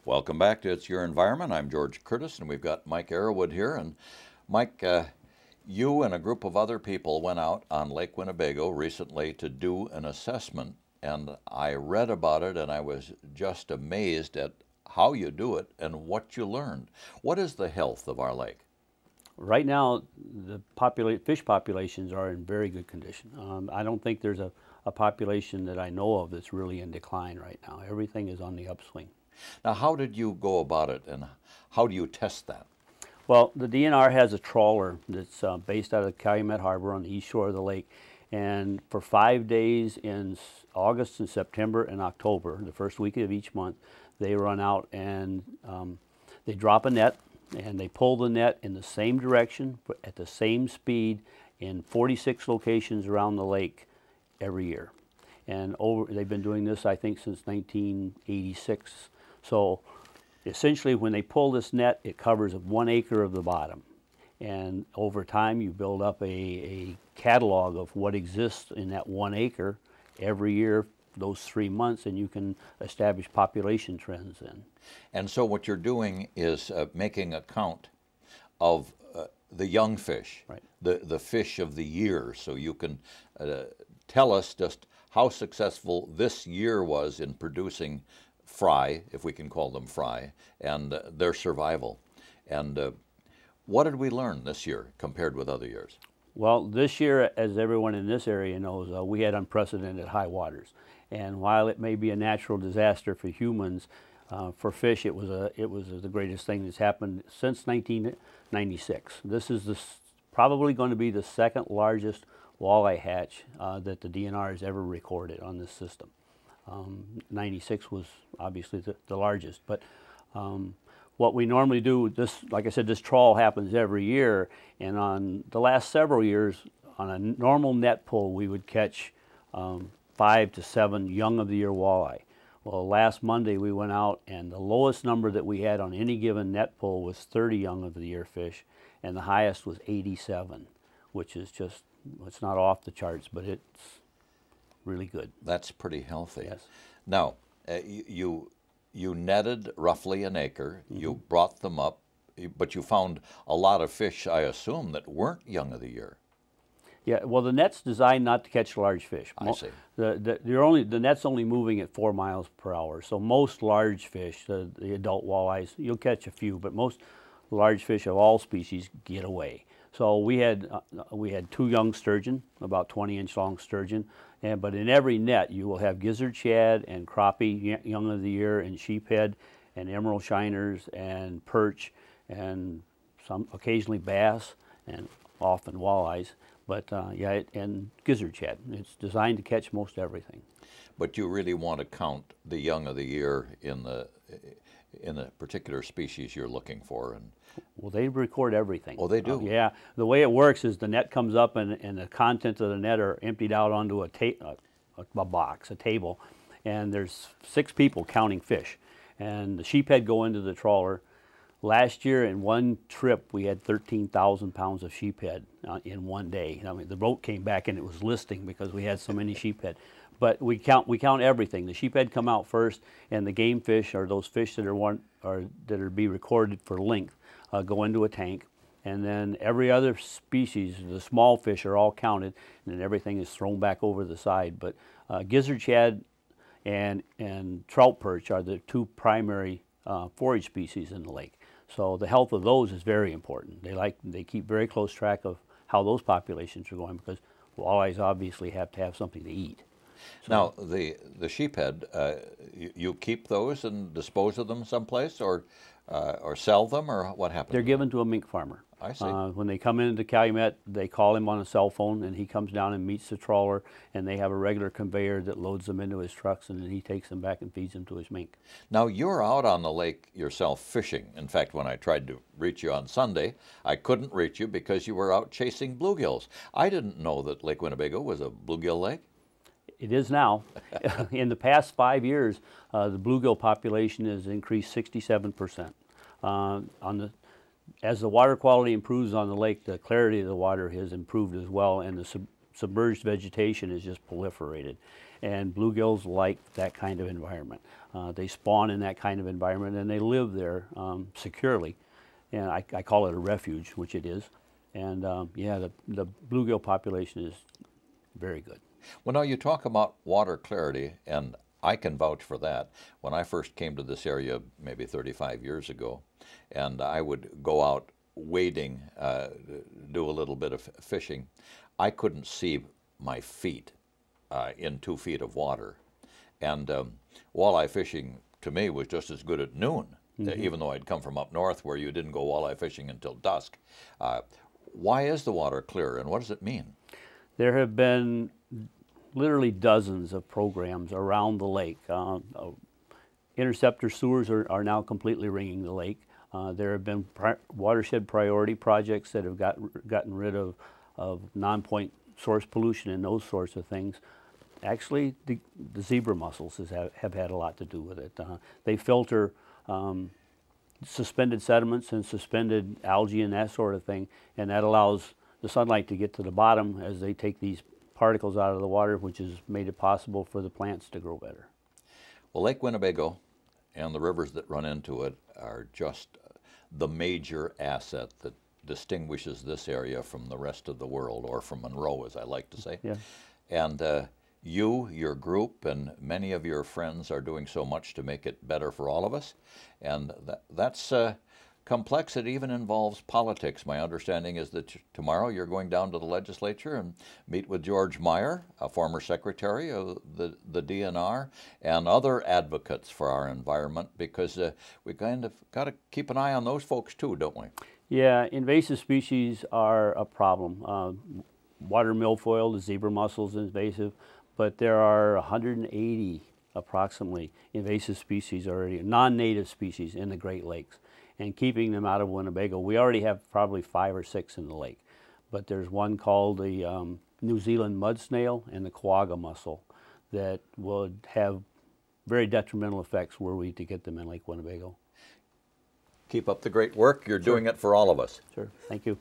Welcome back to It's Your Environment. I'm George Curtis, and we've got Mike Arrowood here. And Mike, you and a group of other people went out on Lake Winnebago recently to do an assessment, and I read about it, and I was just amazed at how you do it and what you learned. What is the health of our lake? Right now, the fish populations are in very good condition. I don't think there's a population that I know of that's really in decline right now. Everything is on the upswing. Now, how did you go about it, and how do you test that? Well, the DNR has a trawler that's based out of Calumet Harbor on the east shore of the lake. And for 5 days in August and September and October, the first week of each month, they run out and they drop a net, and they pull the net in the same direction at the same speed in 46 locations around the lake every year. And they've been doing this, I think, since 1986. So essentially, when they pull this net, it covers 1 acre of the bottom. And over time, you build up a catalog of what exists in that 1 acre every year, those 3 months, and you can establish population trends then. And so what you're doing is making a count of the young fish, right, the fish of the year, so you can tell us just how successful this year was in producing fry, if we can call them fry, and their survival. And what did we learn this year compared with other years? Well, this year, as everyone in this area knows, we had unprecedented high waters. And while it may be a natural disaster for humans, for fish, it was the greatest thing that's happened since 1996. This is probably going to be the second largest walleye hatch that the DNR has ever recorded on this system. 96 was obviously the largest, but what we normally do, like I said, this trawl happens every year, and on the last several years, on a normal net pull, we would catch 5 to 7 young of the year walleye. Well, last Monday we went out, and the lowest number that we had on any given net pull was 30 young of the year fish, and the highest was 87, which is just, it's not off the charts, but it's really good. That's pretty healthy. Yes. Now, you netted roughly an acre. Mm-hmm. You brought them up, but you found a lot of fish, I assume, that weren't young of the year. Yeah, well, the net's designed not to catch large fish. I see. The net's only moving at 4 miles per hour, so most large fish, the adult walleyes, you'll catch a few, but most large fish of all species get away. So we had 2 young sturgeon, about 20-inch long sturgeon, but in every net you will have gizzard shad and crappie, young of the year, and sheephead, and emerald shiners, and perch, and some occasionally bass, and often walleyes. But yeah, and gizzard shad. It's designed to catch most everything. But you really want to count the young of the year in the particular species you're looking for. And well, they record everything. Oh, they do? Yeah. The way it works is the net comes up, and the contents of the net are emptied out onto a box, a table, and there's 6 people counting fish. And the sheephead go into the trawler. Last year, in one trip, we had 13,000 pounds of sheephead in one day. I mean, the boat came back and it was listing because we had so many sheephead. But we count everything. The sheephead come out first, and the game fish, or those fish that are be recorded for length, go into a tank. And then every other species, the small fish, are all counted, and then everything is thrown back over the side. But gizzard shad and trout perch are the 2 primary forage species in the lake. So the health of those is very important. They keep very close track of how those populations are going, because walleyes obviously have to have something to eat. So, now, the sheephead, you keep those and dispose of them someplace, or sell them, or what happens? They're given to a mink farmer. I see. When they come into Calumet, they call him on a cell phone, and he comes down and meets the trawler, and they have a regular conveyor that loads them into his trucks, and then he takes them back and feeds them to his mink. Now, you're out on the lake yourself fishing. In fact, when I tried to reach you on Sunday, I couldn't reach you because you were out chasing bluegills. I didn't know that Lake Winnebago was a bluegill lake. It is now. In the past 5 years, the bluegill population has increased 67%. As the water quality improves on the lake, the clarity of the water has improved as well, and the submerged vegetation is just proliferated. And bluegills like that kind of environment. They spawn in that kind of environment and they live there securely. And I call it a refuge, which it is. And yeah, the bluegill population is very good. Well, now you talk about water clarity, and I can vouch for that. When I first came to this area maybe 35 years ago, and I would go out wading, do a little bit of fishing, I couldn't see my feet in 2 feet of water. And walleye fishing to me was just as good at noon, even though I'd come from up north where you didn't go walleye fishing until dusk. Why is the water clear, and what does it mean? There have been literally dozens of programs around the lake. Interceptor sewers are now completely ringing the lake. There have been watershed priority projects that have gotten rid of non-point source pollution and those sorts of things. Actually, the zebra mussels have had a lot to do with it. They filter suspended sediments and suspended algae and that sort of thing, and that allows the sunlight to get to the bottom as they take these particles out of the water, which has made it possible for the plants to grow better. Well, Lake Winnebago and the rivers that run into it are just the major asset that distinguishes this area from the rest of the world, or from Monroe, as I like to say. Yeah. And you, your group, and many of your friends are doing so much to make it better for all of us. And that's complex. It even involves politics. My understanding is that tomorrow you're going down to the legislature and meet with George Meyer, a former secretary of the DNR, and other advocates for our environment, because we kind of got to keep an eye on those folks too, don't we? Yeah, invasive species are a problem. Water milfoil, the zebra mussel is invasive, but there are 180 approximately invasive species already, non-native species in the Great Lakes. And keeping them out of Winnebago, we already have probably 5 or 6 in the lake. But there's one called the New Zealand mud snail and the quagga mussel that would have very detrimental effects were we to get them in Lake Winnebago. Keep up the great work. You're doing it for all of us. Sure. Thank you.